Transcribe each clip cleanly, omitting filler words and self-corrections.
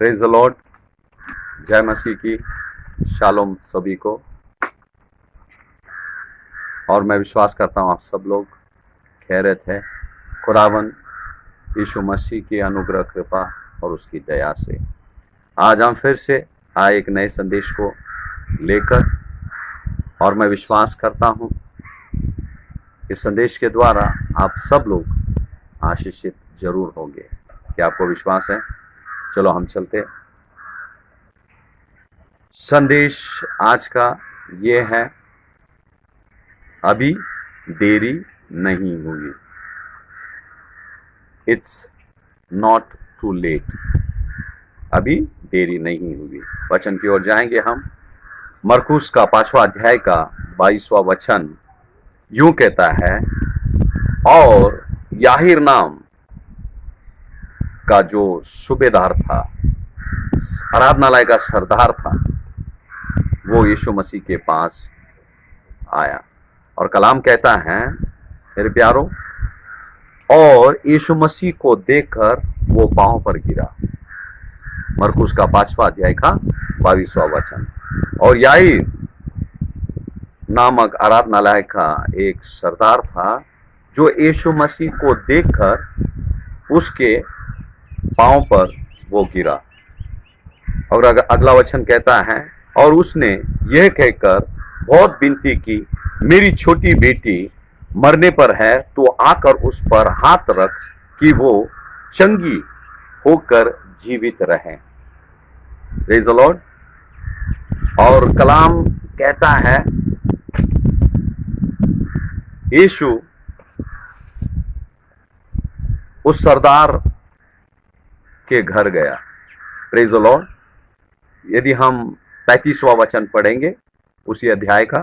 Praise the Lord. जय मसीह की। Shalom सभी को। और मैं विश्वास करता हूँ आप सब लोग खैरियत है खुदावन यीशु मसीह की अनुग्रह कृपा और उसकी दया से आज हम फिर से आए एक नए संदेश को लेकर। और मैं विश्वास करता हूँ इस संदेश के द्वारा आप सब लोग आशीषित जरूर होंगे। क्या आपको विश्वास है? चलो हम चलते हैं। संदेश आज का ये है, अभी देरी नहीं हुई। It's not too late. अभी देरी नहीं हुई। वचन की ओर जाएंगे हम। मरकुस का 5वां अध्याय का 22वां वचन यूं कहता है, और याहिर नाम का जो सूबेदार था, आराधनालय का सरदार था, वो यीशु मसीह के पास आया और कलाम कहता है, मेरे प्यारो, और यीशु मसीह को देखकर वो पांव पर गिरा। मरकुस का 5वां अध्याय का 22वां वचन। और याहिर नामक आराधनालय का एक सरदार था जो यीशु मसीह को देखकर उसके पांव पर वो गिरा। और अगला वचन कहता है, और उसने यह कहकर बहुत विनती की, मेरी छोटी बेटी मरने पर है, तो आकर उस पर हाथ रख कि वो चंगी होकर जीवित रहे। Praise the Lord. और कलाम कहता है, यीशु उस सरदार के घर गया। Praise the Lord. यदि हम 35वां वचन पढ़ेंगे उसी अध्याय का,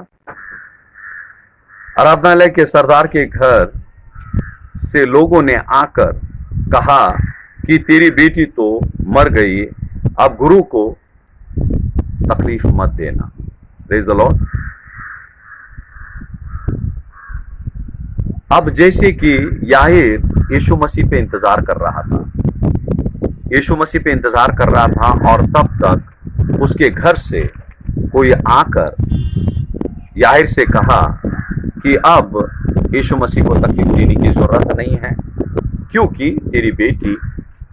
आराधनालय के सरदार के घर से लोगों ने आकर कहा कि तेरी बेटी तो मर गई, अब गुरु को तकलीफ मत देना। Praise the Lord. अब जैसे कि याहिर यीशु मसीह पे इंतजार कर रहा था, यीशु मसीह पे इंतजार कर रहा था, और तब तक उसके घर से कोई आकर याहिर से कहा कि अब यीशु मसीह को तकलीफ देने की जरूरत नहीं है, क्योंकि तेरी बेटी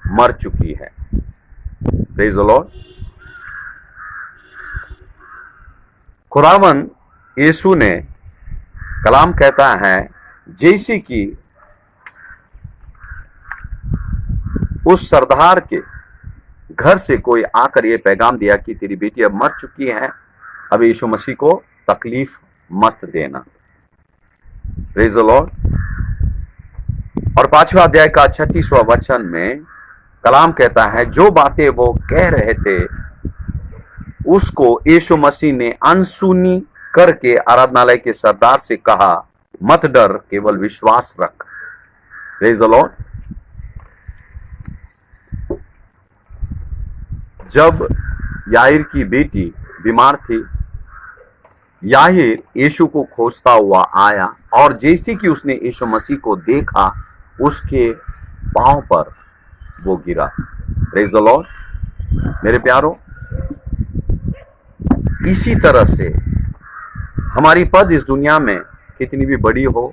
मर चुकी है। Praise the Lord. खुदावन यीशु ने, कलाम कहता है, जैसे कि उस सरदार के घर से कोई आकर ये पैगाम दिया कि तेरी बेटी अब मर चुकी है, अब यीशु मसीह को तकलीफ मत देना। Praise the Lord. और 5वां अध्याय का 36वां वचन में कलाम कहता है, जो बातें वो कह रहे थे उसको यीशु मसीह ने अनसुनी करके आराधनालय के सरदार से कहा, मत डर, केवल विश्वास रख। Praise the Lord. जब याहिर की बेटी बीमार थी, याहिर यीशु को खोजता हुआ आया, और जैसे कि उसने यीशु मसीह को देखा, उसके पांव पर वो गिरा। Praise the Lord. मेरे प्यारो, इसी तरह से हमारी पद इस दुनिया में कितनी भी बड़ी हो,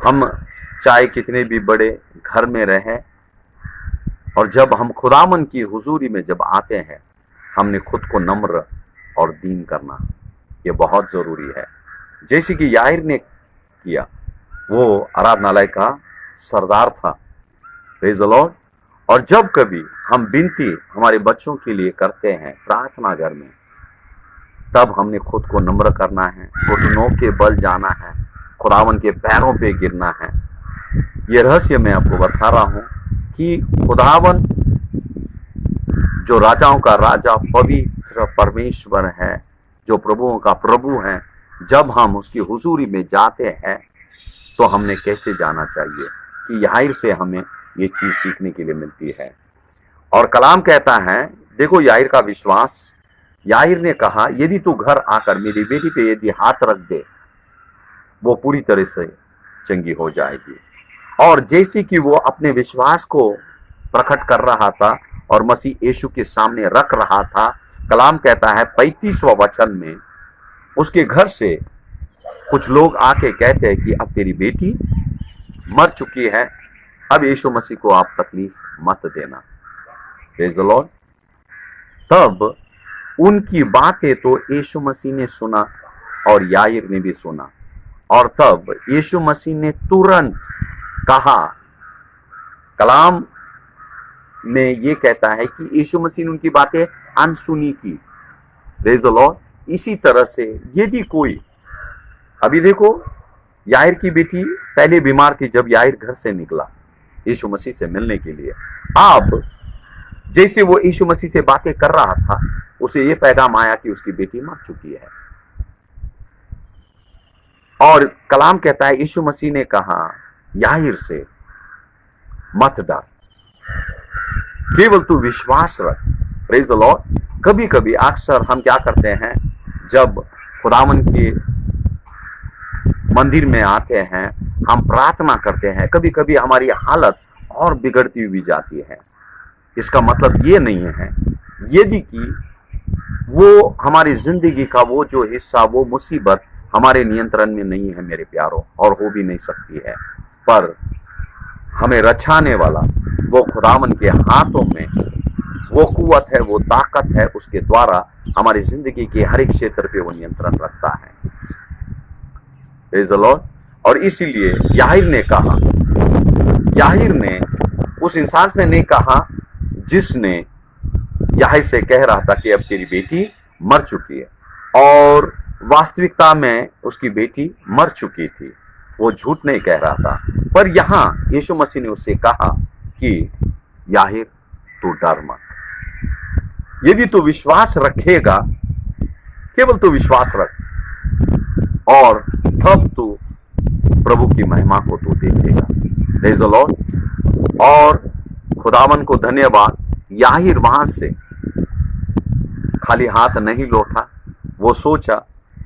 हम चाहे कितने भी बड़े घर में रहें, और जब हम खुदावन की हुजूरी में जब आते हैं, हमने खुद को नम्र और दीन करना, ये बहुत जरूरी है। जैसे कि याहिर ने किया, वो आराधनालय का सरदार था। Praise the Lord. और जब कभी हम विनती हमारे बच्चों के लिए करते हैं प्रार्थना घर में, तब हमने खुद को नम्र करना है, घुटनों के बल जाना है, खुदावन के पैरों पे गिरना है। ये रहस्य मैं आपको बता रहा हूं कि खुदावन जो राजाओं का राजा, पवित्र परमेश्वर है, जो प्रभुओं का प्रभु है, जब हम उसकी हुजूरी में जाते हैं तो हमने कैसे जाना चाहिए, कि याहिर से हमें ये चीज सीखने के लिए मिलती है। और कलाम कहता है, देखो याहिर का विश्वास। याहिर ने कहा, यदि तू घर आकर मेरी बेटी पे यदि हाथ रख दे, वो पूरी तरह से चंगी हो जाएगी। और जैसे कि वो अपने विश्वास को प्रकट कर रहा था, और मसीह यीशु के सामने रख रहा था। कलाम कहता है 35वां वचन में, उसके घर से कुछ लोग आके कहते हैं कि अब तेरी बेटी मर चुकी है, अब यीशु मसीह को आप तकलीफ मत देना। Praise the Lord. तब उनकी बातें तो यीशु मसीह ने सुना और याईर ने भी सुना, और तब यीशु मसीह ने तुरंत कहा, कलाम में ये कहता है कि यीशु मसीह ने उनकी बातें अनसुनी की। Praise the Lord. इसी तरह से यदि कोई, अभी देखो, याईर की बेटी पहले बीमार थी जब याईर घर से निकला यीशु मसीह से मिलने के लिए। अब जैसे वो यीशु मसीह से बातें कर रहा था, उसे ये पैगाम आया कि उसकी बेटी मर चुकी है। और कलाम कहता है यीशु मसीह ने कहा याईर से, मत डर, केवल तू विश्वास रख। Praise the Lord. कभी कभी अक्सर हम क्या करते हैं, जब खुदावन के मंदिर में आते हैं, हम प्रार्थना करते हैं, कभी कभी हमारी हालत और बिगड़ती हुई जाती है। इसका मतलब ये नहीं है यदि कि वो हमारी जिंदगी का वो जो हिस्सा, वो मुसीबत हमारे नियंत्रण में नहीं है मेरे प्यारों, और हो भी नहीं सकती है, पर हमें रचाने वाला वो खुदावन के हाथों में वो कुव्वत है, वो ताकत है, उसके द्वारा हमारी जिंदगी के हर एक क्षेत्र पे वो नियंत्रण रखता है। Praise the Lord. और इसीलिए याहीर ने कहा, याहीर ने उस इंसान से नहीं कहा जिसने याहीर से कह रहा था कि अब तेरी बेटी मर चुकी है, और वास्तविकता में उसकी बेटी मर चुकी थी, वो झूठ नहीं कह रहा था। पर यहां यीशु मसीह ने उससे कहा कि याहीर तू डर मत, यदि तू विश्वास रखेगा, केवल तू विश्वास रख, और तब तू प्रभु की महिमा को तू देखेगा। Praise the Lord. और खुदावन को धन्यवाद, याहीर वहां से खाली हाथ नहीं लौटा, वो सोचा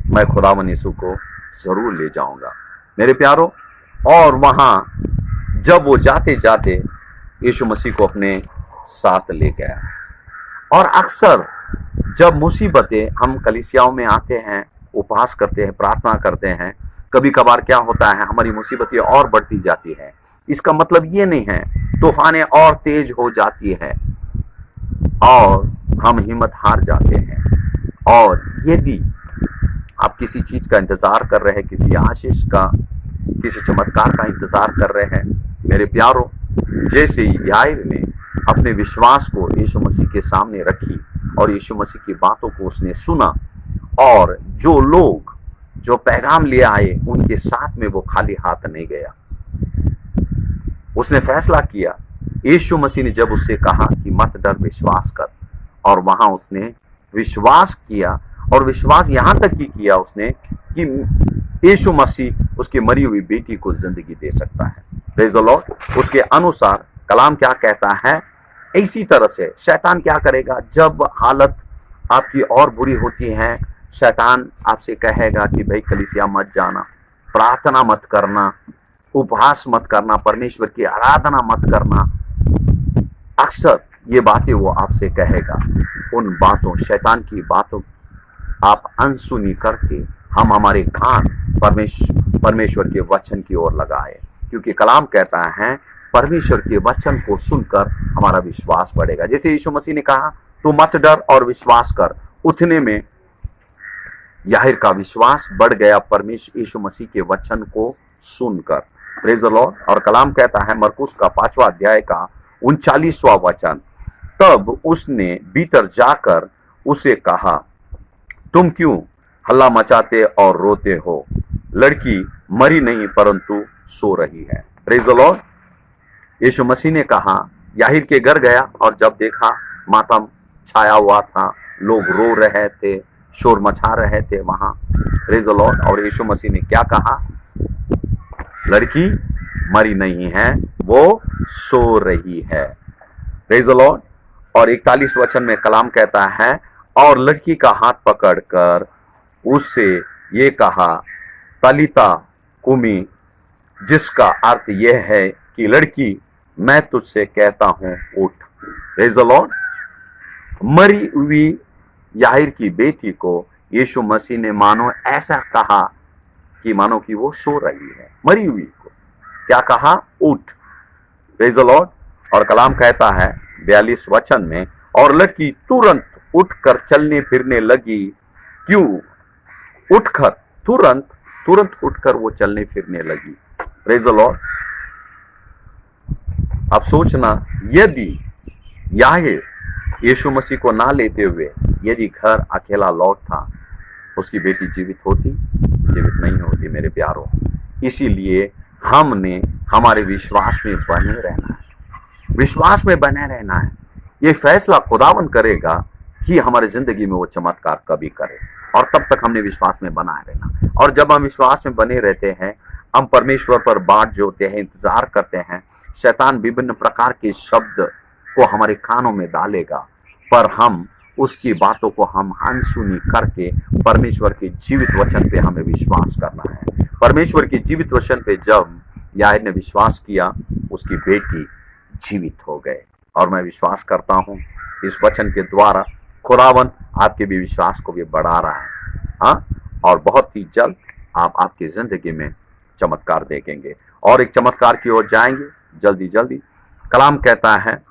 मैं खुदावन यीशु को जरूर ले जाऊंगा मेरे प्यारों। और वहां जब वो जाते जाते यीशु मसीह को अपने साथ ले गया। और अक्सर जब मुसीबतें, हम कलीसियाओं में आते हैं, उपवास करते हैं, प्रार्थना करते हैं, कभी कभार क्या होता है, हमारी मुसीबतें और बढ़ती जाती है। इसका मतलब ये नहीं है, तूफानें और तेज हो जाती है और हम हिम्मत हार जाते हैं। और यदि आप किसी चीज का इंतजार कर रहे हैं, किसी आशीष का, किसी चमत्कार का इंतजार कर रहे हैं, मेरे प्यारों, जैसे याईर ने अपने विश्वास को यीशु मसीह के सामने रखी और यीशु मसीह की बातों को उसने सुना, और जो लोग जो पैगाम ले आए उनके साथ में वो खाली हाथ नहीं गया। उसने फैसला किया। यीशु मसीह ने जब उससे कहा कि मत डर, विश्वास कर, और वहां उसने विश्वास किया, और विश्वास यहां तक की किया उसने कि यीशु मसीह उसकी मरी हुई बेटी को जिंदगी दे सकता है। Praise the Lord. उसके अनुसार कलाम क्या कहता है, इसी तरह से शैतान क्या करेगा, जब हालत आपकी और बुरी होती है, शैतान आपसे कहेगा कि भाई कलीसिया मत जाना, प्रार्थना मत करना, उपवास मत करना, परमेश्वर की आराधना मत करना। अक्सर ये बातें वो आपसे कहेगा। उन बातों, शैतान की बातों आप अनसुनी करके हम हमारे कान परमेश्वर के वचन की ओर लगाए, क्योंकि कलाम कहता है परमेश्वर के वचन को सुनकर हमारा विश्वास बढ़ेगा। जैसे यीशु मसीह ने कहा तू मत डर और विश्वास कर, उतने में याहीर का विश्वास बढ़ गया परमेश्वर यीशु मसीह के वचन को सुनकर। Praise the Lord. और कलाम कहता है मरकुस का 5वां अध्याय का 39वां वचन, तब उसने भीतर जाकर उसे कहा, तुम क्यों हल्ला मचाते और रोते हो, लड़की मरी नहीं परंतु सो रही है। Praise the Lord. यीशु मसीह ने कहा, याहीर के घर गया और जब देखा मातम छाया हुआ था, लोग रो रहे थे, शोर मचा रहे थे वहां। Praise the Lord. और यीशु मसीह ने क्या कहा, लड़की मरी नहीं है, वो सो रही है। Praise the Lord. और 41 वचन में कलाम कहता है, और लड़की का हाथ पकड़कर उससे ये कहा, तलिता कुमी, जिसका अर्थ यह है कि लड़की मैं तुझसे कहता हूं उठ। Praise the Lord. मरी हुई याहिर की बेटी को यीशु मसीह ने मानो ऐसा कहा कि मानो कि वो सो रही है, मरी हुई को क्या कहा? उठ। Praise the Lord. और कलाम कहता है 42 वचन में, और लड़की तुरंत उठकर चलने फिरने लगी। क्यों? उठकर, तुरंत तुरंत उठकर वो चलने फिरने लगी। Praise the Lord. अब सोचना, यदि याहिर यीशु मसीह को ना लेते हुए यदि घर अकेला लौटता, उसकी बेटी जीवित होती? जीवित नहीं होती मेरे प्यारों। इसीलिए हमने हमारे विश्वास में बने रहना है, विश्वास में बने रहना है। ये फैसला खुदावन करेगा कि हमारे जिंदगी में वो चमत्कार कभी करे, और तब तक हमने विश्वास में बनाए रहना। और जब हम विश्वास में बने रहते हैं, हम परमेश्वर पर बाट जोते हैं, इंतजार करते हैं। शैतान विभिन्न प्रकार के शब्द को हमारे कानों में डालेगा, पर हम उसकी बातों को हम अनसुनी करके परमेश्वर के जीवित वचन पे हमें विश्वास करना है। परमेश्वर के जीवित वचन पे जब याहिर ने विश्वास किया, उसकी बेटी जीवित हो गए। और मैं विश्वास करता हूं इस वचन के द्वारा खुदावन आपके भी विश्वास को भी बढ़ा रहा है। हाँ, और बहुत ही जल्द आप आपकी जिंदगी में चमत्कार देखेंगे, और एक चमत्कार की ओर जाएंगे जल्दी जल्दी। कलाम कहता है,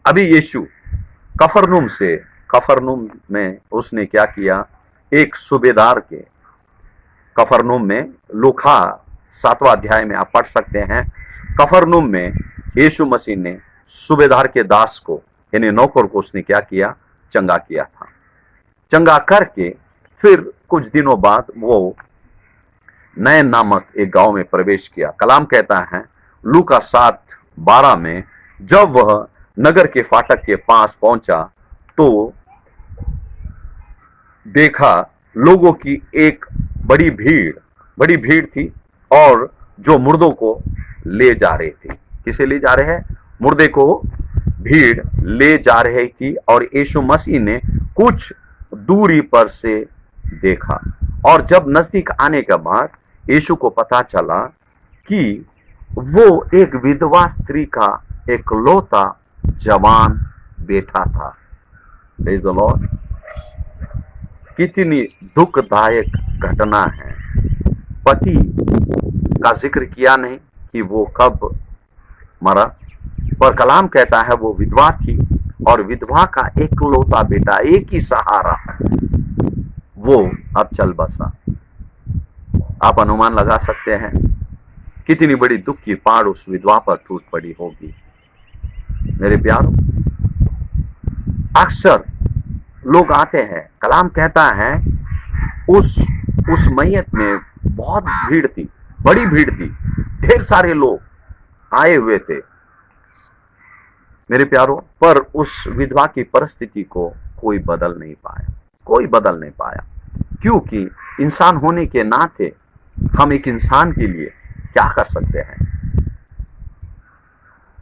अभी यीशु कफरनूम में उसने क्या किया? एक सूबेदार के, कफरनूम में, लूका 7वां अध्याय में आप पढ़ सकते हैं। कफरनूम में यीशु मसीह ने सूबेदार के दास को, यानी नौकर को, उसने क्या किया? चंगा किया था। चंगा करके फिर कुछ दिनों बाद वो नैन नामक एक गांव में प्रवेश किया। कलाम कहता है लूका 7:12 में, जब वह नगर के फाटक के पास पहुंचा तो देखा लोगों की एक बड़ी भीड़ थी, और जो मुर्दों को ले जा रहे थे। किसे ले जा रहे हैं? मुर्दे को भीड़ ले जा रही थी। और यीशु मसीह ने कुछ दूरी पर से देखा, और जब नजदीक आने के बाद यीशु को पता चला कि वो एक विधवा स्त्री का एकलौता जवान बेटा था। Praise the Lord. कितनी दुखदायक घटना है। पति का जिक्र किया नहीं कि वो कब मरा, पर कलाम कहता है वो विधवा थी, और विधवा का एकलौता बेटा, एक ही सहारा, वो अब चल बसा। आप अनुमान लगा सकते हैं कितनी बड़ी दुख की पहाड़ उस विधवा पर टूट पड़ी होगी। मेरे प्यारों, अक्सर लोग आते हैं, कलाम कहता है उस मैयत में बहुत भीड़ थी, बड़ी भीड़ थी, ढेर सारे लोग आए हुए थे मेरे प्यारों, पर उस विधवा की परिस्थिति को कोई बदल नहीं पाया, क्योंकि इंसान होने के नाते हम एक इंसान के लिए क्या कर सकते हैं?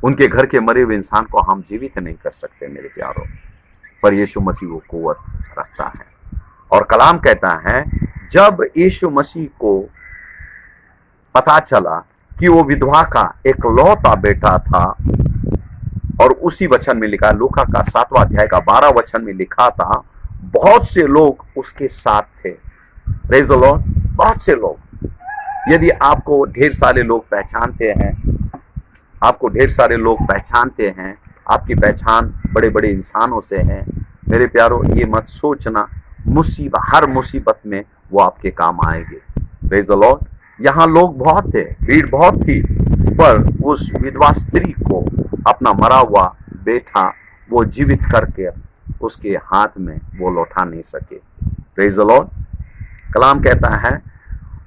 उनके घर के मरे हुए इंसान को हम जीवित नहीं कर सकते मेरे प्यारों, पर यीशु मसीह वो कुव्वत रखता है। और कलाम कहता है जब यीशु मसीह को पता चला कि वो विधवा का एकलौता बेटा था, और उसी वचन में लिखा, लूका का 7वां अध्याय का 12 वचन में लिखा था, बहुत से लोग उसके साथ थे। Praise the Lord. बहुत से लोग। यदि आपको ढेर सारे लोग पहचानते हैं, आपकी पहचान बड़े बड़े इंसानों से है, मेरे प्यारों, ये मत सोचना हर मुसीबत में वो आपके काम आएंगे। Praise the Lord. यहाँ लोग बहुत थे, भीड़ बहुत थी, पर उस विधवा स्त्री को अपना मरा हुआ बेटा वो जीवित करके उसके हाथ में वो लौटा नहीं सके। Praise the Lord. कलाम कहता है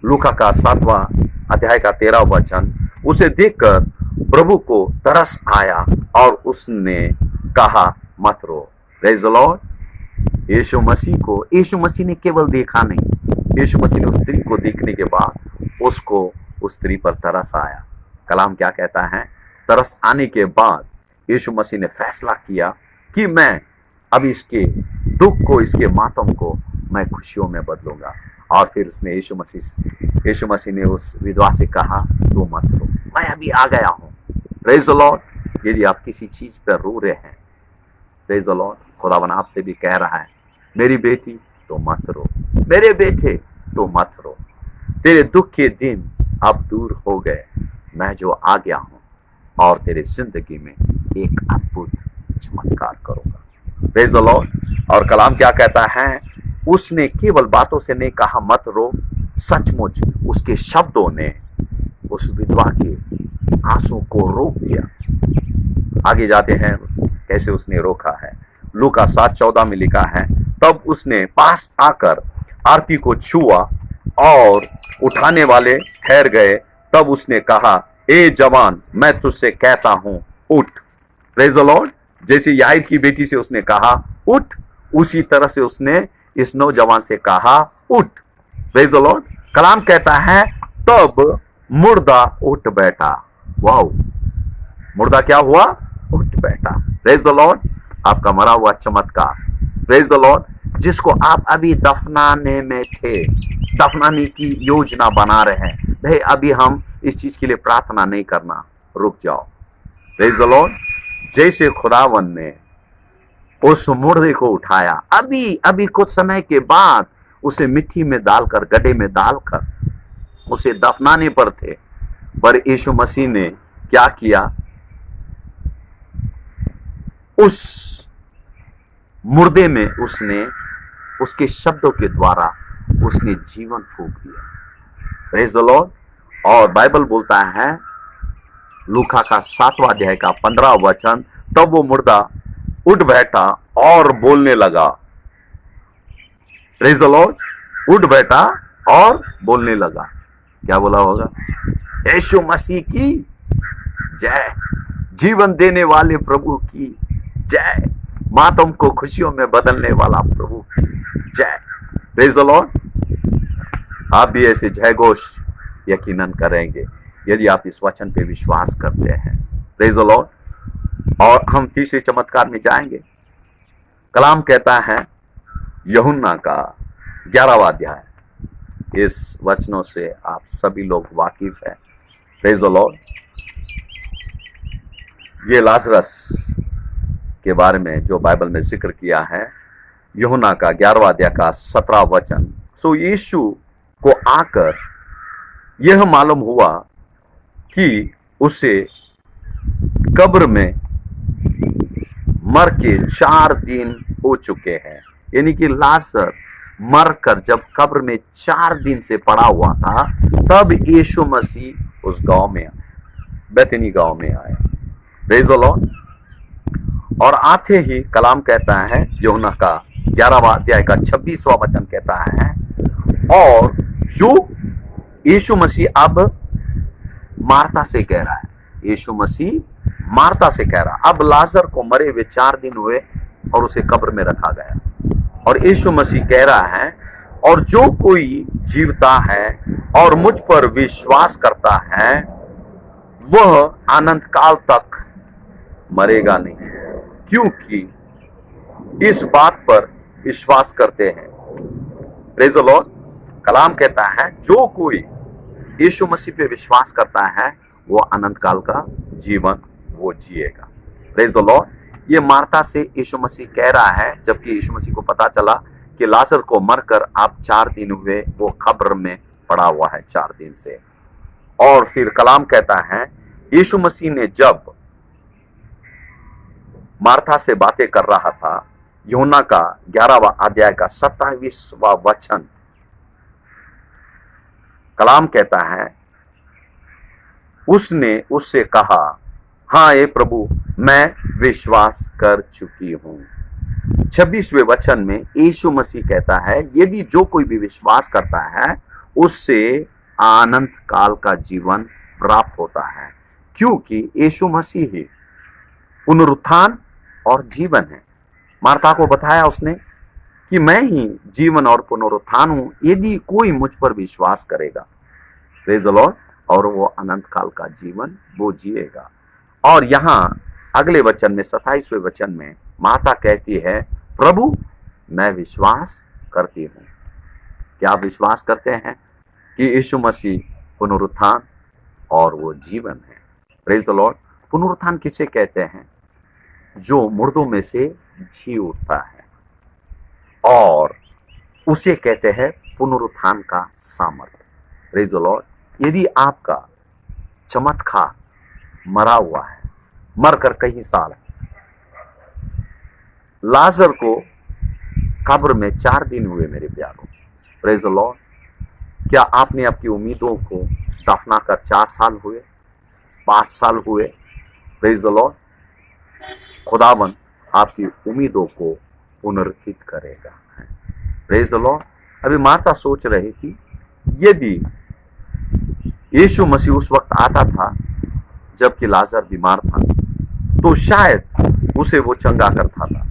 लूका का 7वां अध्याय का 13 वचन, उसे देखकर प्रभु को तरस आया और उसने कहा मत रो। Praise the Lord. यीशु मसीह ने केवल देखा नहीं, यीशु मसीह ने उस स्त्री को देखने के बाद उसको उस स्त्री पर तरस आया। कलाम क्या कहता है? तरस आने के बाद यीशु मसीह ने फैसला किया कि मैं अब इसके दुख को, इसके मातम को मैं खुशियों में बदलूंगा। और फिर उसने यीशु मसीह ने उस विधवा से कहा तू मत रो, मैं अभी आ गया हूँ, प्रेज द लॉर्ड। यदि आप किसी चीज पर रो रहे हैं, प्रेज द लॉर्ड, खुदावन आपसे भी कह रहा है, मेरी बेटी तो मत रो, मेरे बेटे तो मत रो, तेरे दुख के दिन अब दूर हो गए, मैं जो आ गया हूं और तेरे जिंदगी में एक अद्भुत चमत्कार करूंगा। Praise the Lord. और कलाम क्या कहता है, उसने केवल बातों से नहीं कहा मत रो, सचमुच उसके शब्दों ने उस विधवा के आंसू को रोक दिया। आगे जाते हैं कैसे उसने रोका है। लूका 7:14 में लिखा है, तब उसने पास आकर आरती को छुआ और उठाने वाले ठहर गए। तब उसने कहा, ए जवान, मैं तुझसे कहता हूं उठ। Praise the Lord. जैसे याईर की बेटी से उसने कहा उठ, उसी तरह से उसने इस नौजवान से कहा उठ। Praise the Lord. कलाम कहता है, तब मुर्दा उठ बैठा। वाओ, मुर्दा क्या हुआ? उठ बैठा। Praise the Lord. आपका मरा हुआ चमत्कार, प्रेज द लॉर्ड, जिसको आप अभी दफनाने में थे, दफनाने की योजना बना रहे हैं, भाई अभी हम इस चीज के लिए प्रार्थना नहीं करना, रुक जाओ। Praise the Lord. जैसे खुदावन ने उस मुर्दे को उठाया, अभी अभी कुछ समय के बाद उसे मिट्टी में डालकर, गड्ढे में डालकर उसे दफनाने पर थे, पर यीशु मसीह ने क्या किया? उस मुर्दे में उसने उसके शब्दों के द्वारा उसने जीवन फूंक दिया। Praise the Lord. और बाइबल बोलता है, लूका का 7वां अध्याय का 15वां वचन, तब वो मुर्दा उठ बैठा और बोलने लगा। Praise the Lord. उठ बैठा और बोलने लगा। क्या बोला होगा? यीशु मसीह की जय, जीवन देने वाले प्रभु की जय, मातम को खुशियों में बदलने वाला प्रभु की जय। Praise the Lord. आप भी ऐसे जय घोष यकीनन करेंगे यदि आप इस वचन पे विश्वास करते हैं। Praise the Lord. और हम तीसरे चमत्कार में जाएंगे। कलाम कहता है, यूहन्ना का 11वां अध्याय, इस वचनों से आप सभी लोग वाकिफ हैं। Praise the Lord. ये लाजरस के बारे में जो बाइबल में जिक्र किया है, यूहन्ना का 11वां अध्याय का 17वां वचन। सो यीशु को आकर यह मालूम हुआ कि उसे कब्र में मर के 4 दिन हो चुके हैं। यानी कि लाजर मरकर जब कब्र में 4 दिन से पड़ा हुआ था, तब यीशु मसीह उस गांव में, बेथनी गांव में आए। Praise the Lord. और आते ही कलाम कहता है, यूहन्ना का 11वां अध्याय का 26वां वचन कहता है, और जो यीशु मसीह अब मार्था से कह रहा है, यीशु मसीह मार्था से कह रहा, अब लाजर को मरे हुए 4 दिन हुए और उसे कब्र में रखा गया। और यीशु मसीह कह रहा है, और जो कोई जीवता है और मुझ पर विश्वास करता है, वह अनंत काल तक मरेगा नहीं, क्योंकि इस बात पर विश्वास करते हैं। Praise the Lord. कलाम कहता है, जो कोई यीशु मसीह पे विश्वास करता है, वो अनंत काल का जीवन वो जिएगा। Praise the Lord. ये मार्था से यीशु मसीह कह रहा है, जबकि यीशु मसीह को पता चला कि लाजर को मरकर अब 4 दिन हुए, वो कब्र में पड़ा हुआ है 4 दिन से। और फिर कलाम कहता है, यीशु मसीह ने जब मार्था से बातें कर रहा था, यूहन्ना का 11वां अध्याय का 27वां वचन, कलाम कहता है, उसने उससे कहा, हाँ ये प्रभु, मैं विश्वास कर चुकी हूं। 26वें वचन में यीशु मसीह कहता है, यदि जो कोई भी विश्वास करता है, उससे अनंत काल का जीवन प्राप्त होता है, क्योंकि यीशु मसीह ही पुनरुत्थान और जीवन है। मार्था को बताया उसने कि मैं ही जीवन और पुनरुत्थान हूं, यदि कोई मुझ पर विश्वास करेगा, प्रेज द लॉर्ड, और वो अनंत काल का जीवन वो जिएगा। और यहां अगले वचन में 27वें वचन में माता कहती है, प्रभु मैं विश्वास करती हूं। क्या आप विश्वास करते हैं कि यीशु मसीह पुनरुत्थान और वो जीवन है? Praise the Lord. पुनरुत्थान किसे कहते हैं? जो मुर्दों में से जी उठता है, और उसे कहते हैं पुनरुत्थान का सामर्थ्य। Praise the Lord. यदि आपका चमत्कार मरा हुआ है, मरकर कई साल, लाजर को कब्र में 4 दिन हुए मेरे प्यारों। Praise the Lord. क्या आपने आपकी उम्मीदों को दफना कर 4 साल हुए, 5 साल हुए? Praise the Lord. खुदावन आपकी उम्मीदों को पुनरुत्थित करेगा। Praise the Lord. अभी मार्था सोच रही थी, यदि यीशु मसीह उस वक्त आता था जबकि लाजर बीमार था, तो शायद उसे वो चंगा करता था,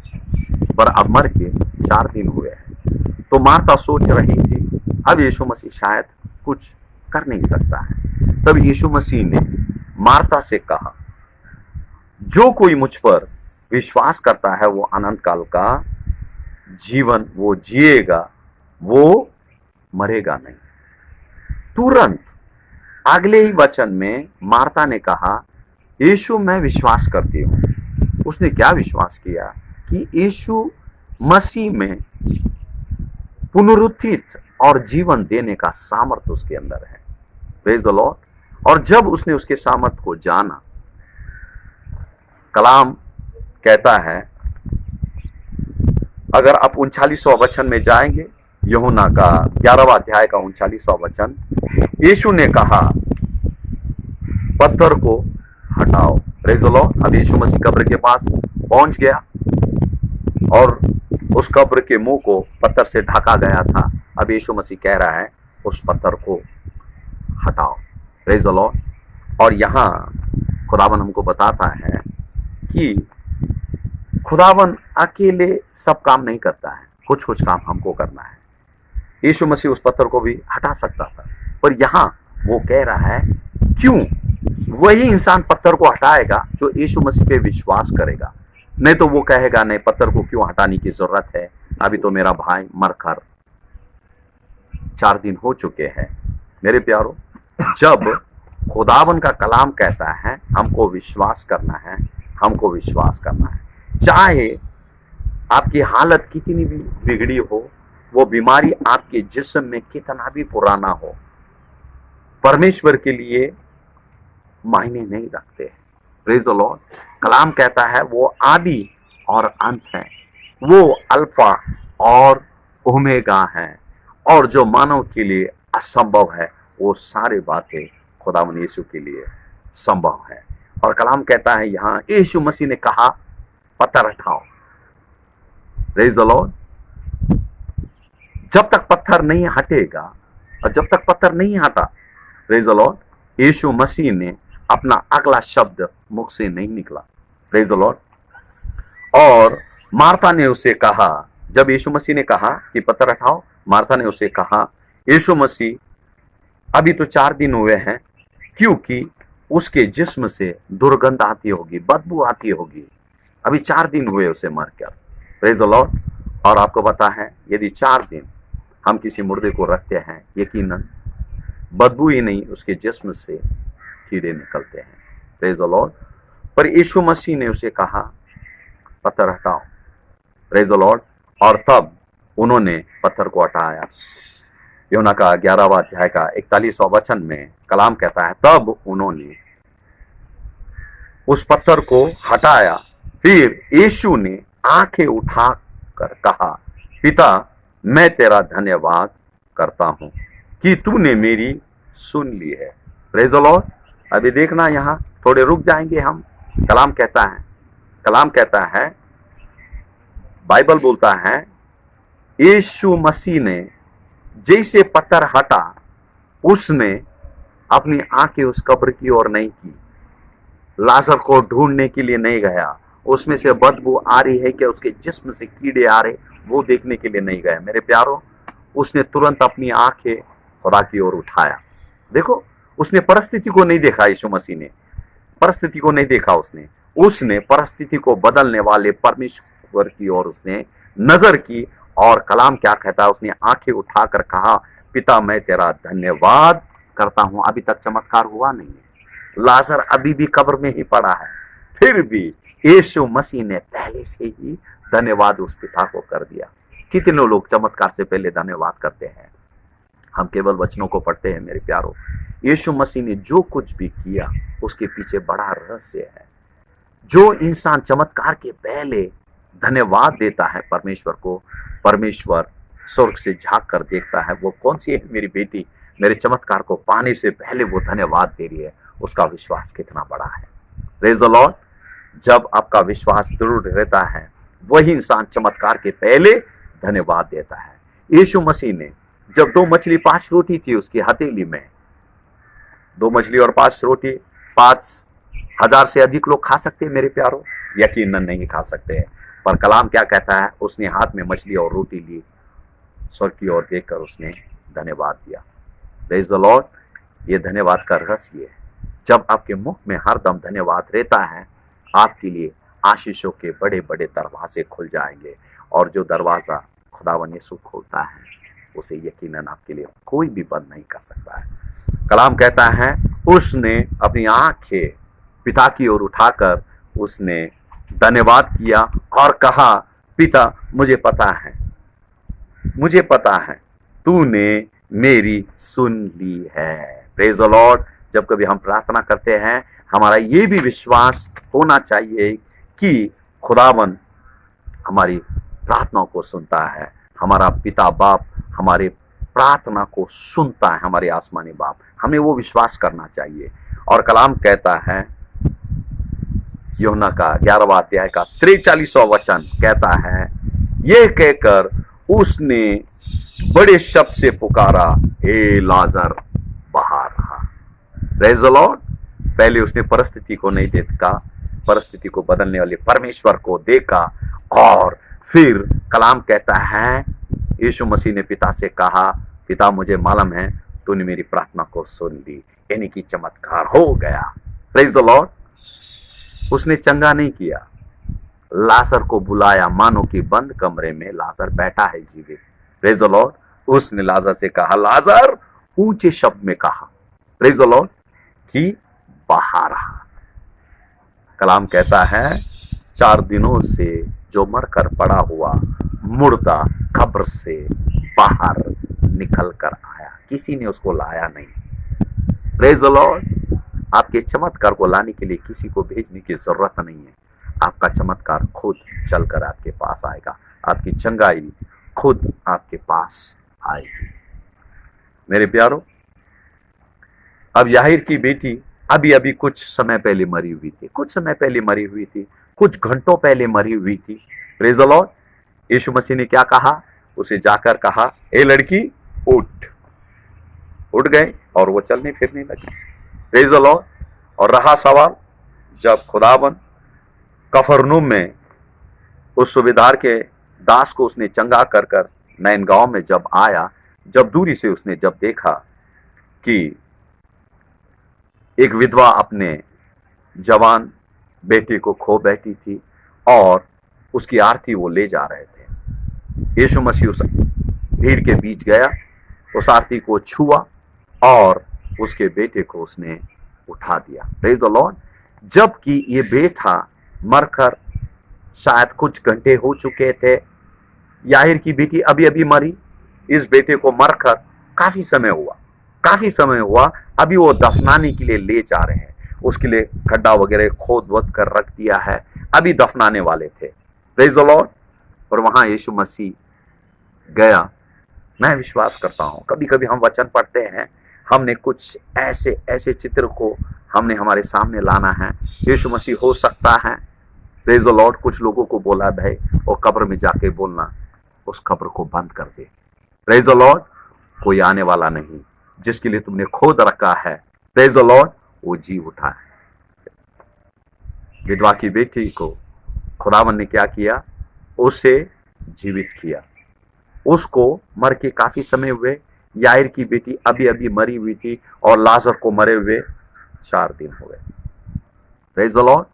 पर अब मर के 4 दिन हुए हैं। तो मार्था सोच रही थी, अब यीशु मसीह शायद कुछ कर नहीं सकता है। तब यीशु मसीह ने मार्था से कहा, जो कोई मुझ पर विश्वास करता है वो अनंत काल का जीवन वो जिएगा, वो मरेगा नहीं। तुरंत अगले ही वचन में मार्था ने कहा, यीशु मैं विश्वास करती हूं। उसने क्या विश्वास किया? कि यीशु मसीह में पुनरुत्थित और जीवन देने का सामर्थ्य उसके अंदर है। Praise the Lord. और जब उसने उसके सामर्थ्य को जाना, कलाम कहता है, अगर आप 39वां वचन में जाएंगे, यूहन्ना का 11वां अध्याय का 39वां वचन, यीशु ने कहा पत्थर को हटाओ। Praise the Lord. अब यीशु मसीह कब्र के पास पहुंच गया और उस कब्र के मुंह को पत्थर से ढका गया था। अब यीशु मसीह कह रहा है उस पत्थर को हटाओ। Praise the Lord. और यहाँ खुदावन हमको बताता है कि खुदावन अकेले सब काम नहीं करता है, कुछ कुछ काम हमको करना है। यीशु मसीह उस पत्थर को भी हटा सकता था, पर यहाँ वो कह रहा है क्यों? वही इंसान पत्थर को हटाएगा जो यीशु मसीह पे विश्वास करेगा। नहीं तो वो कहेगा नहीं, पत्थर को क्यों हटाने की जरूरत है, अभी तो मेरा भाई मरकर 4 दिन हो चुके हैं। मेरे प्यारो, जब खुदावन का कलाम कहता है हमको विश्वास करना है, हमको विश्वास करना है, चाहे आपकी हालत कितनी भी बिगड़ी हो, वो बीमारी आपके जिस्म में कितना भी पुराना हो, परमेश्वर के लिए मायने नहीं रखते। Praise the Lord. कलाम कहता है वो आदि और अंत है, वो अल्फा और ओमेगा है, और जो मानव के लिए असंभव है वो सारी बातें खुदावन यीशु के लिए संभव है। और कलाम कहता है यहाँ यीशु मसीह ने कहा पत्थर हटाओ। Praise the Lord. जब तक पत्थर नहीं हटेगा और जब तक पत्थर नहीं हटा, प्रेज द लॉर्ड, यीशु मसीह ने अपना अगला शब्द मुख से नहीं निकला। Praise the Lord. और मार्था ने उसे कहा, जब यीशु मसीह ने कहा कि पत्थर हटाओ, मार्था ने उसे कहा यीशु मसीह अभी तो 4 दिन हुए हैं, क्योंकि उसके जिस्म से दुर्गंध आती होगी, बदबू आती होगी, अभी 4 दिन हुए उसे मरकर। Praise the Lord. और आपको पता है यदि 4 दिन हम किसी मुर्दे को रखते हैं, यकीनन बदबू ही नहीं उसके जिस्म से कीड़े निकलते हैं। Praise the Lord. पर यीशु मसीह ने उसे कहा पत्थर हटाओ। Praise the Lord. और तब उन्होंने पत्थर को हटाया। यूहन्ना का 11वां अध्याय का 41वां वचन में कलाम कहता है, तब उन्होंने उस पत्थर को हटाया। फिर यीशु ने आंखें उठाकर कहा, पिता मैं तेरा धन्यवाद करता हूं कि तूने मेरी सुन ली है। Praise the Lord. अभी देखना, यहाँ थोड़े रुक जाएंगे हम। कलाम कहता है, बाइबल बोलता है यीशु मसीह ने जैसे पत्थर हटा, उसने अपनी आंखें उस कब्र की ओर नहीं की, लाजर को ढूंढने के लिए नहीं गया, उसमें से बदबू आ रही है कि उसके जिस्म से कीड़े आ रहे, वो देखने के लिए नहीं गया। मेरे प्यारो, उसने तुरंत अपनी आंखें खुदा की ओर उठाया। देखो, उसने परिस्थिति को नहीं देखा। यीशु मसीह ने परिस्थिति को नहीं देखा, उसने परिस्थिति को बदलने वाले परमेश्वर की ओर उसने नजर की। और कलाम क्या कहता है, उसने आंखें उठाकर कहा, पिता मैं तेरा धन्यवाद करता हूं। अभी तक चमत्कार हुआ नहीं है, लाजर अभी भी कब्र में ही पड़ा है, फिर भी यीशु मसीह ने पहले से ही धन्यवाद उस पिता को कर दिया। कितने लोग चमत्कार से पहले धन्यवाद करते हैं? हम केवल वचनों को पढ़ते हैं मेरे प्यारों। यीशु मसीह ने जो कुछ भी किया उसके पीछे बड़ा रहस्य है। जो इंसान चमत्कार के पहले धन्यवाद देता है परमेश्वर को, परमेश्वर स्वर्ग से झांक कर देखता है, वो कौन सी है मेरी बेटी, मेरे चमत्कार को पाने से पहले वो धन्यवाद दे रही है, उसका विश्वास कितना बड़ा है। Praise the Lord. जब आपका विश्वास दृढ़ रहता है, वही इंसान चमत्कार के पहले धन्यवाद देता है। यीशु मसीह ने जब 2 मछली 5 रोटी थी उसकी हथेली में, 2 मछली और 5 रोटी 5,000 से अधिक लोग खा सकते हैं मेरे प्यारों? यकीनन नहीं खा सकते हैं। पर कलाम क्या कहता है? उसने हाथ में मछली और रोटी ली, स्वर्ग की ओर देखकर उसने धन्यवाद दिया। Praise the Lord. ये धन्यवाद का रहस्य है। जब आपके मुख में हरदम धन्यवाद रहता है, आपके लिए आशीषों के बड़े बड़े दरवाजे खुल जाएंगे, और जो दरवाजा खुदावन यीशु खोलता है उसे यकीनन आपके लिए कोई भी बंद नहीं कर सकता है। कलाम कहता है उसने अपनी आंखें पिता की ओर उठाकर उसने धन्यवाद किया और कहा, पिता मुझे पता है तूने मेरी सुन ली है। Praise the Lord. जब कभी हम प्रार्थना करते हैं, हमारा ये भी विश्वास होना चाहिए कि खुदावन हमारी प्रार्थनाओं को सुनता है। हमारा पिता बाप हमारे प्रार्थना को सुनता है, हमारे आसमानी बाप। हमें वो विश्वास करना चाहिए। और कलाम कहता है, यूहन्ना का 11वां अध्याय का 43वां वचन कहता है, ये कहकर उसने बड़े शब्द से पुकारा, हे लाजर बाहर रहा। Praise the Lord. पहले उसने परिस्थिति को नहीं देखा, परिस्थिति को बदलने वाले परमेश्वर को देखा, और फिर कलाम कहता है यीशु मसीह ने पिता से कहा, पिता मुझे मालूम है तूने मेरी प्रार्थना को सुन ली, यानी कि चमत्कार हो गया। Praise the Lord. उसने चंगा नहीं किया, लाजर को बुलाया, मानो कि बंद कमरे में लाजर बैठा है जीवित। Praise the Lord. उसने लाजर से कहा, लाजर, ऊंचे शब्द में कहा, प्रेज द लॉर्ड, कि बाहर आ। कलाम कहता है 4 दिनों से जो मरकर पड़ा हुआ मुर्दा कब्र से बाहर निकल कर आया, किसी ने उसको लाया नहीं। Praise the Lord. आपके चमत्कार को लाने के लिए किसी को भेजने की जरूरत नहीं है। आपका चमत्कार खुद चलकर आपके पास आएगा, आपकी चंगाई खुद आपके पास आएगी। मेरे प्यारो, अब याहिर की बेटी अभी अभी कुछ समय पहले मरी हुई थी, कुछ घंटों पहले मरी हुई थी। Praise the Lord. यीशु मसीह ने क्या कहा? उसे जाकर कहा, ए लड़की उठ गए, और वो चलने फिरने लगी। Praise the Lord. और रहा सवाल, जब खुदावन कफरनूम में उस सूबेदार के दास को उसने चंगा कर नैन गांव में जब आया, जब दूरी से उसने जब देखा कि एक विधवा अपने जवान बेटे को खो बैठी थी और उसकी आरती वो ले जा रहे थे, यीशु मसीह उस भीड़ के बीच गया, उस आरती को छुआ और उसके बेटे को उसने उठा दिया। Praise the Lord. जबकि ये बेटा मरकर शायद कुछ घंटे हो चुके थे, याहिर की बेटी अभी अभी मरी, इस बेटे को मरकर काफी समय हुआ, अभी वो दफनाने के लिए ले जा रहे हैं, उसके लिए खड्डा वगैरह खोद वोद कर रख दिया है, अभी दफनाने वाले थे। Praise the Lord. और वहां यीशु मसीह गया। मैं विश्वास करता हूं कभी कभी हम वचन पढ़ते हैं, हमने कुछ ऐसे चित्र को हमने हमारे सामने लाना है। यीशु मसीह हो सकता है, प्रेज द लॉर्ड, कुछ लोगों को बोला भाई वो कब्र में जाके बोलना, उस कब्र को बंद कर दे। Praise the Lord. कोई आने वाला नहीं, जिसके लिए तुमने खोद रखा है, प्रेज द लॉर्ड, वो जी उठा है। विधवा की बेटी को खुदावन ने क्या किया? उसे जीवित किया। उसको मर के काफी समय हुए, याहिर की बेटी अभी अभी मरी हुई थी और लाजर को मरे हुए 4 दिन हो गए। Praise the Lord.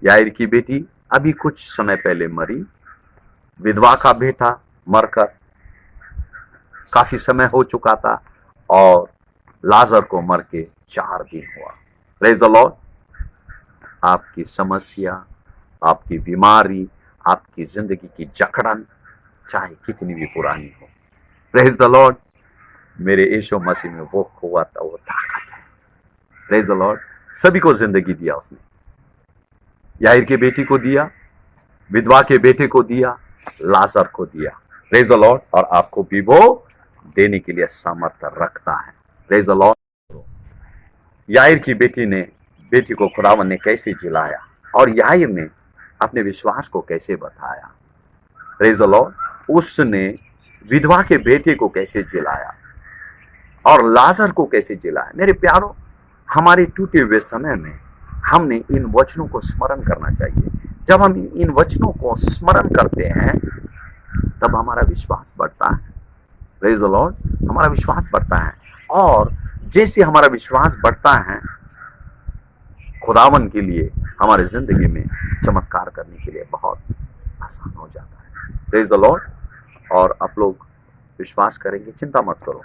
याहिर की बेटी अभी कुछ समय पहले मरी, विधवा का बेटा मरकर काफी समय हो चुका था और लाजर को मर के 4 दिन हुआ। Praise the Lord. आपकी समस्या, आपकी बीमारी, आपकी जिंदगी की जकड़न चाहे कितनी भी पुरानी हो, प्रेज द लॉर्ड, मेरे यीशु मसीह में वो कुव्वत, वो ताकत है। Praise the Lord. सभी को जिंदगी दिया उसने, याईर के बेटी को दिया, विधवा के बेटे को दिया, लाजर को दिया। Praise the Lord. और आपको भी वो देने के लिए सामर्थ्य रखता है। Praise the Lord. याईर की बेटी को खुदावन ने कैसे जिलाया और याईर ने अपने विश्वास को कैसे बताया। Praise the Lord. उसने विधवा के बेटे को कैसे जिलाया और लाजर को कैसे जिलाया। मेरे प्यारों, हमारे टूटे हुए समय में हमने इन वचनों को स्मरण करना चाहिए। जब हम इन वचनों को स्मरण करते हैं तब हमारा विश्वास बढ़ता है। Praise the Lord. हमारा विश्वास बढ़ता है और जैसे हमारा विश्वास बढ़ता है, खुदावन के लिए हमारे जिंदगी में चमत्कार करने के लिए बहुत आसान हो जाता है। Praise the Lord. और आप लोग विश्वास करेंगे, चिंता मत करो।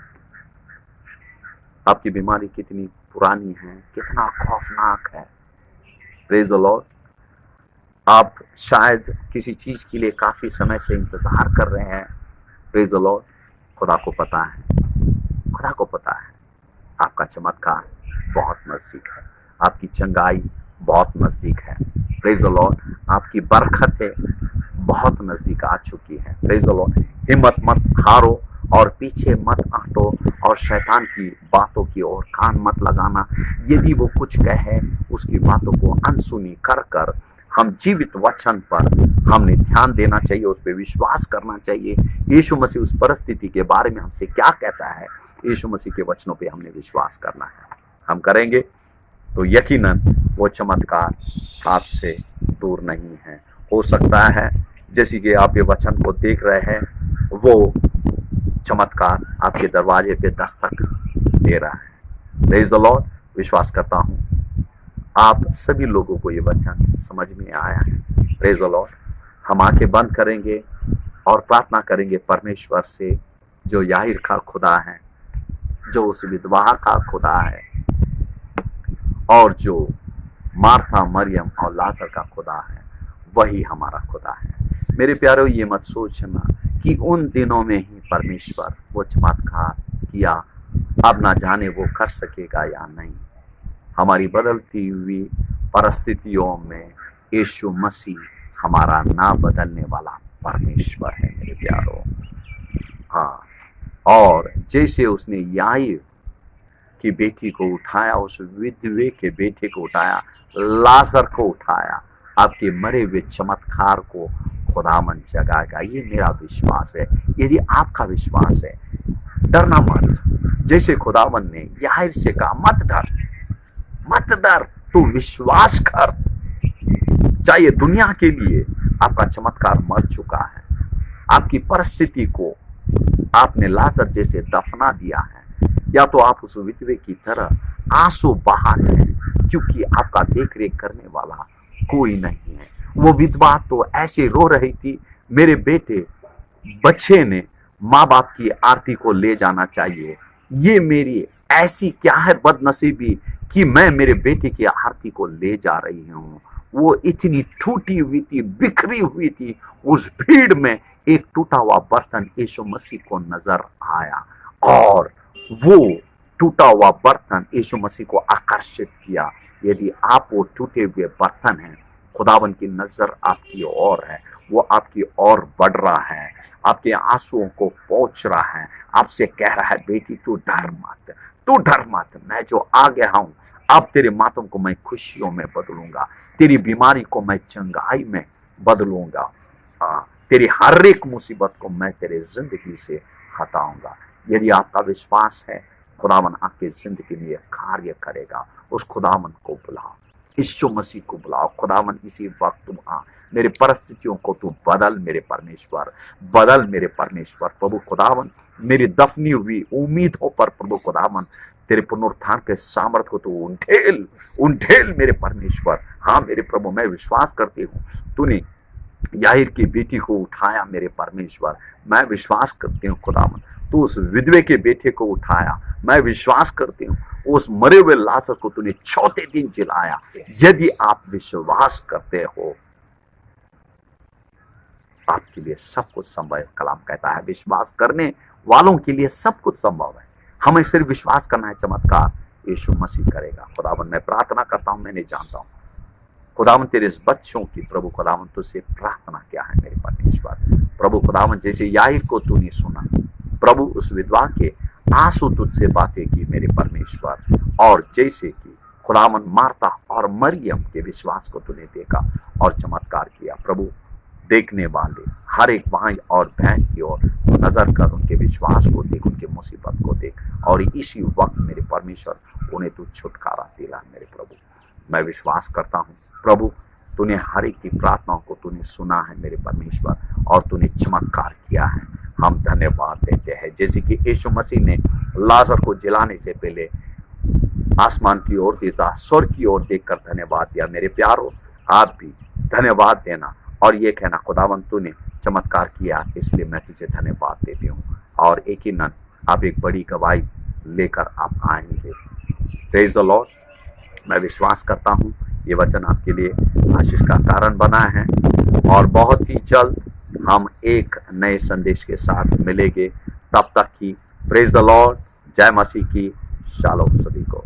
आपकी बीमारी कितनी पुरानी है, कितना खौफनाक है। Praise the Lord. आप शायद किसी चीज के लिए काफी समय से इंतजार कर रहे हैं। Praise the Lord. खुदा को पता है, खुदा को पता है आपका चमत्कार बहुत नजदीक है, आपकी चंगाई बहुत नजदीक है। Praise the Lord. आपकी बरकतें बहुत नजदीक आ चुकी है। Praise the Lord. हिम्मत मत हारो और पीछे मत हटो और शैतान की बातों की ओर कान मत लगाना। यदि वो कुछ कहे, उसकी बातों को अनसुनी कर कर हम जीवित वचन पर हमने ध्यान देना चाहिए, उस पर विश्वास करना चाहिए। यीशु मसीह उस परिस्थिति के बारे में हमसे क्या कहता है, यीशु मसीह के वचनों पे हमने विश्वास करना है। हम करेंगे तो यकीनन वो चमत्कार आपसे दूर नहीं है। हो सकता है जैसे कि आप ये वचन को देख रहे हैं, वो चमत्कार आपके दरवाजे पे दस्तक दे रहा है। Praise the Lord. विश्वास करता हूँ आप सभी लोगों को ये वचन समझ में आया है। Praise the Lord. हम आंखें बंद करेंगे और प्रार्थना करेंगे परमेश्वर से, जो याईर का खुदा है, जो उस विधवा का खुदा है और जो मार्था, मरियम और लाजर का खुदा है, वही हमारा खुदा है। मेरे प्यारों, ये मत सोचना कि उन दिनों में ही परमेश्वर वो चमत्कार किया, अब ना जाने वो कर सकेगा या नहीं। हमारी बदलती हुई परिस्थितियों में यीशु मसीह हमारा ना बदलने वाला परमेश्वर है मेरे प्यारों। हाँ, और जैसे उसने याईर की बेटी को उठाया, उस विधवे के बेटे को उठाया, लाजर को उठाया, आपके मरे हुए चमत्कार को खुदावन जगाएगा। ये मेरा विश्वास है। यदि आपका विश्वास है, डरना मत। जैसे खुदावन ने याईर से कहा, मत डर, मत डर, तू विश्वास कर। चाहे दुनिया के लिए आपका चमत्कार मर चुका है, आपकी परिस्थिति को आपने लाजर जैसे दफना दिया है, या तो आप उस विधवे की तरह आंसू बहा रहे हैं, क्योंकि आपका देख रेख करने वाला कोई नहीं है। वो विधवा तो ऐसे रो रही थी, मेरे बेटे बच्चे ने माँ बाप की आरती को ले जाना चाहिए, ये मेरी ऐसी क्या है बदनसीबी कि मैं मेरे बेटे की आरती को ले जा रही हूँ। वो इतनी टूटी हुई थी, बिखरी हुई थी। उस भीड़ में एक टूटा हुआ बर्तन यीशु मसीह को नजर आया और वो टूटा हुआ बर्तन यीशु मसीह को आकर्षित किया। यदि आप वो टूटे हुए बर्तन हैं, खुदावन की नजर आपकी ओर है, वो आपकी ओर बढ़ रहा है, आपके आंसुओं को पोंछ रहा है, आपसे कह रहा है, बेटी तू डर मत, तू डर मत, मैं जो आ गया हूं, अब तेरे मातम को मैं खुशियों में बदलूंगा, तेरी बीमारी को मैं चंगाई में बदलूंगा, तेरी हर एक मुसीबत को मैं तेरे जिंदगी से हटाऊंगा। यदि आपका विश्वास है, खुदावन आपके जिंदगी में कार्य करेगा। उस खुदावन को बुलाओ, यीशु मसीह को बुलाओ। खुदावन इसी वक्त तुम आ, मेरे परिस्थितियों को तू बदल मेरे परमेश्वर, बदल मेरे परमेश्वर। प्रभु खुदावन, मेरी दफनी हुई उम्मीदों पर प्रभु खुदावन तेरे पुनरुत्थान के सामर्थ को तू उंडेल मेरे परमेश्वर। हाँ मेरे प्रभु, मैं विश्वास करती हूँ तूने याहिर की बेटी को उठाया मेरे परमेश्वर। मैं विश्वास करती हूँ खुदावन, तू उस विधवे के बेटे को उठाया। मैं विश्वास करती हूँ उस मरे हुए लाजर को तूने चौथे दिन जिलाया। यदि आप विश्वास करते हो, आपके लिए सब कुछ संभव है। कलाम कहता है विश्वास करने वालों के लिए सब कुछ संभव है। हमें सिर्फ विश्वास करना है, चमत्कार यीशु मसीह करेगा। खुदावन मैं प्रार्थना करता हूँ, मैं नहीं जानता हूँ खुदावन तेरे इस बच्चों की प्रभु खुदावन तुझसे प्रार्थना क्या है मेरे परमेश्वर। प्रभु खुदावन जैसे याहिर को तूने सुना, प्रभु उस विधवा के आंसू तुझसे बातें की मेरे परमेश्वर, और जैसे कि खुदावन मार्ता और मरियम के विश्वास को तूने देखा और चमत्कार किया। प्रभु देखने वाले हर एक भाई और बहन की ओर नजर कर, उनके विश्वास को देख, उनके मुसीबत को देख, और इसी वक्त मेरे परमेश्वर उन्हें तू छुटकारा दिला मेरे प्रभु। मैं विश्वास करता हूँ प्रभु तूने हर एक की प्रार्थनाओं को तूने सुना है मेरे परमेश्वर, और तूने चमत्कार किया है। हम धन्यवाद देते हैं, जैसे कि यीशु मसीह ने लाजर को जिलाने से पहले आसमान की ओर देखा, स्वर्ग की ओर देखकर धन्यवाद दिया। मेरे प्यारो, आप भी धन्यवाद देना और ये कहना खुदावन तूने चमत्कार किया, इसलिए मैं तुझे धन्यवाद देती हूँ। और यकीनन आप एक बड़ी गवाही लेकर आप आएंगे। Praise the Lord. मैं विश्वास करता हूँ ये वचन आपके लिए आशीष का कारण बना है, और बहुत ही जल्द हम एक नए संदेश के साथ मिलेंगे। तब तक की प्रेज द लॉर्ड, जय मसीह की, शालोम सभी को।